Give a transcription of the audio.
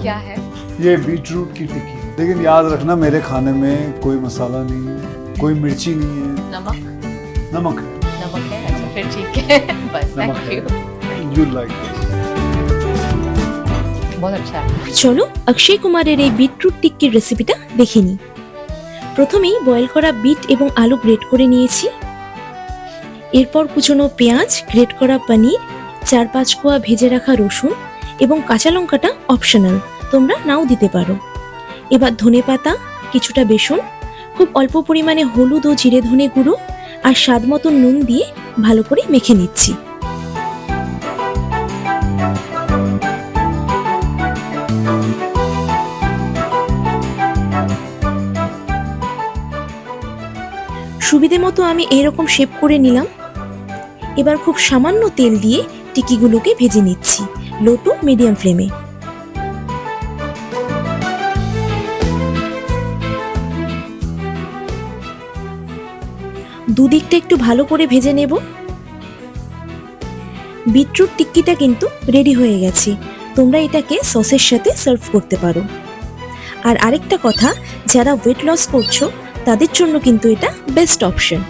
क्या है? ये बीटरूट की टिक्की, लेकिन याद रखना मेरे खाने में कोई मसाला नहीं है, कोई मिर्ची नहीं है, नमक नमक है। नमक है, अच्छा फिर ठीक है। बस नमक थैंक है। यू। You like this? बहुत अच्छा है। চলো অক্ষয় কুমারের এই বিটরুট টিক্কির রেসিপিটা দেখে নিই। প্রথমেই বয়েল করা বিট এবং আলু গ্রেট করে নিয়েছি। এরপর কুচনো পেঁয়াজ, গ্রেট করা পনির, 4-5 কোয়া ভেজে রাখা রসুন এবং কাঁচা লঙ্কাটা অপশনাল, তোমরা নাও দিতে পারো। এবার ধনেপাতা, কিছুটা বেসন, খুব অল্প পরিমাণে হলুদ ও জিরে ধনে গুঁড়ো আর স্বাদ মতো নুন দিয়ে ভালো করে মেখে নিচ্ছি। সুবিধে মতো আমি এরকম শেপ করে নিলাম। এবার খুব সামান্য তেল দিয়ে টিকিগুলোকে ভেজে নিচ্ছি লো টু মিডিয়াম ফ্লেমে। দুদিকটা একটু ভালো করে ভেজে নেব। বিটরুট টিক্কিটা কিন্তু রেডি হয়ে গেছে, তোমরা এটাকে সসের সাথে সার্ভ করতে পারো। আর আরেকটা কথা, যারা ওয়েট লস করছো তাদের জন্য কিন্তু এটা বেস্ট অপশন।